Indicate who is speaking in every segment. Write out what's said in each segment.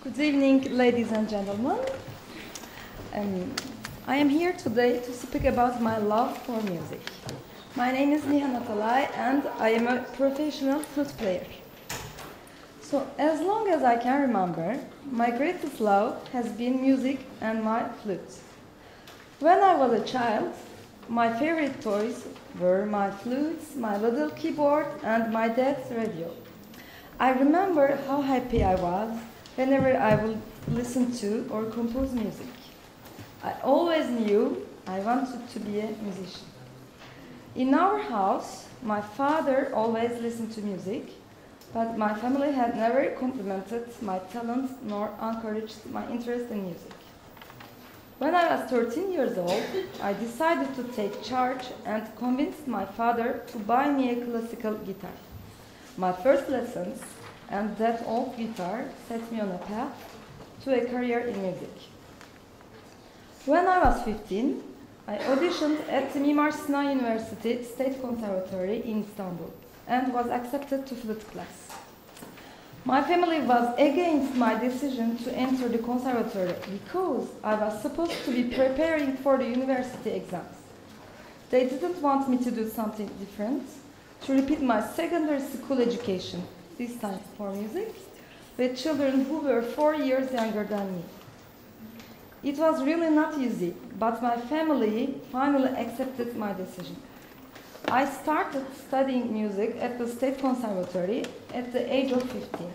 Speaker 1: Good evening, ladies and gentlemen. I am here today to speak about my love for music. My name is Nihan Atalay and I am a professional flute player. So, as long as I can remember, my greatest love has been music and my flute. When I was a child, my favorite toys were my flutes, my little keyboard, and my dad's radio. I remember how happy I was whenever I would listen to or compose music. I always knew I wanted to be a musician. In our house, my father always listened to music, but my family had never complimented my talent nor encouraged my interest in music. When I was 13 years old, I decided to take charge and convinced my father to buy me a classical guitar. My first lessons and that old guitar set me on a path to a career in music. When I was 15, I auditioned at the Mimar Sinan University State Conservatory in Istanbul and was accepted to flute class. My family was against my decision to enter the conservatory because I was supposed to be preparing for the university exams. They didn't want me to do something different, to repeat my secondary school education, this time for music, with children who were 4 years younger than me. It was really not easy, but my family finally accepted my decision. I started studying music at the State Conservatory at the age of 15.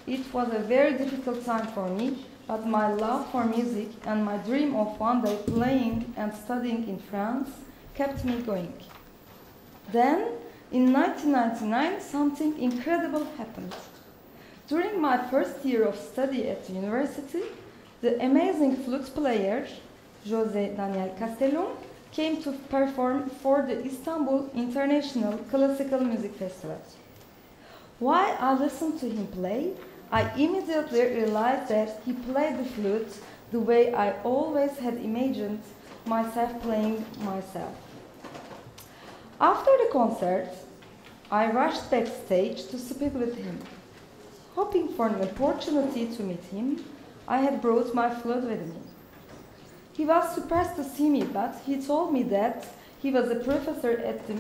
Speaker 1: It was a very difficult time for me, but my love for music and my dream of one day playing and studying in France kept me going. Then, in 1999, something incredible happened. During my first year of study at the university, the amazing flute player, José Daniel Castellón, came to perform for the Istanbul International Classical Music Festival. While I listened to him play, I immediately realized that he played the flute the way I always had imagined myself playing myself. After the concert, I rushed backstage to speak with him. Hoping for an opportunity to meet him, I had brought my flute with me. He was surprised to see me, but he told me that he was a professor at the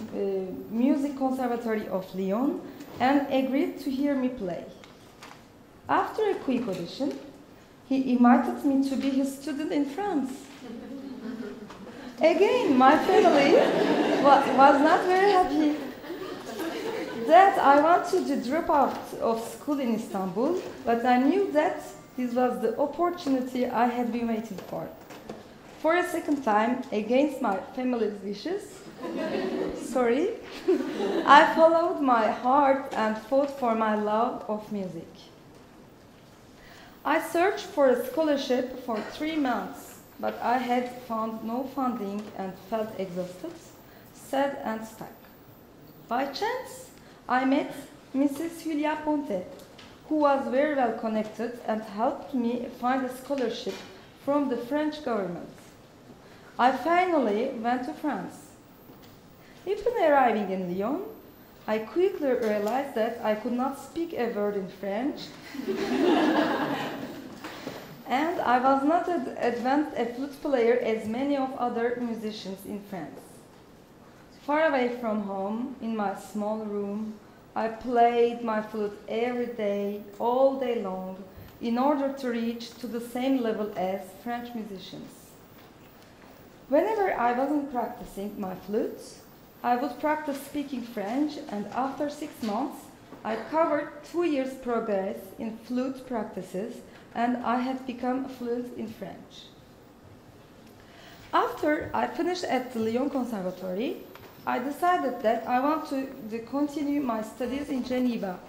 Speaker 1: Music Conservatory of Lyon and agreed to hear me play. After a quick audition, he invited me to be his student in France. Again, my family was not very happy that I wanted to drop out of school in Istanbul, but I knew that this was the opportunity I had been waiting for. For a second time, against my family's wishes, I followed my heart and fought for my love of music. I searched for a scholarship for 3 months, but I had found no funding and felt exhausted, sad and stuck. By chance, I met Mrs. Julia Ponte, who was very well connected and helped me find a scholarship from the French government. I finally went to France. Upon arriving in Lyon, I quickly realized that I could not speak a word in French and I was not as advanced a flute player as many of other musicians in France. Far away from home, in my small room, I played my flute every day, all day long, in order to reach to the same level as French musicians. Whenever I wasn't practicing my flute, I would practice speaking French, and after 6 months, I covered 2 years' progress in flute practices, and I had become fluent in French. After I finished at the Lyon Conservatory, I decided that I want to continue my studies in Geneva,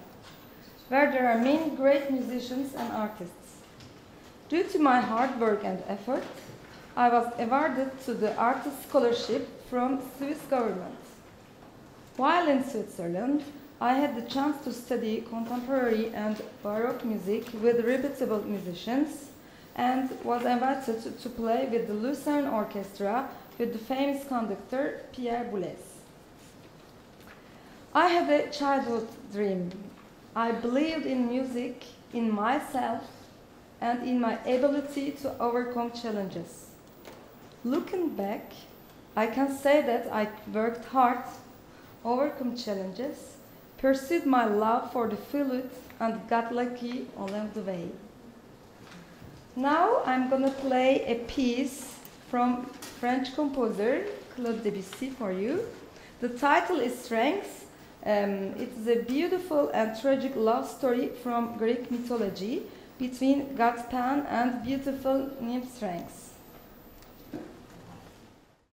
Speaker 1: where there are many great musicians and artists. Due to my hard work and effort, I was awarded to the artist scholarship from Swiss government. While in Switzerland, I had the chance to study contemporary and baroque music with reputable musicians and was invited to play with the Chamber Orchestra with the famous conductor Pierre Boulez. I had a childhood dream. I believed in music, in myself, and in my ability to overcome challenges. Looking back, I can say that I worked hard, overcome challenges, pursued my love for the flute, and got lucky along the way. Now I'm gonna play a piece from French composer Claude Debussy for you. The title is Strength. It's a beautiful and tragic love story from Greek mythology between God's Pan and beautiful nymph Strength.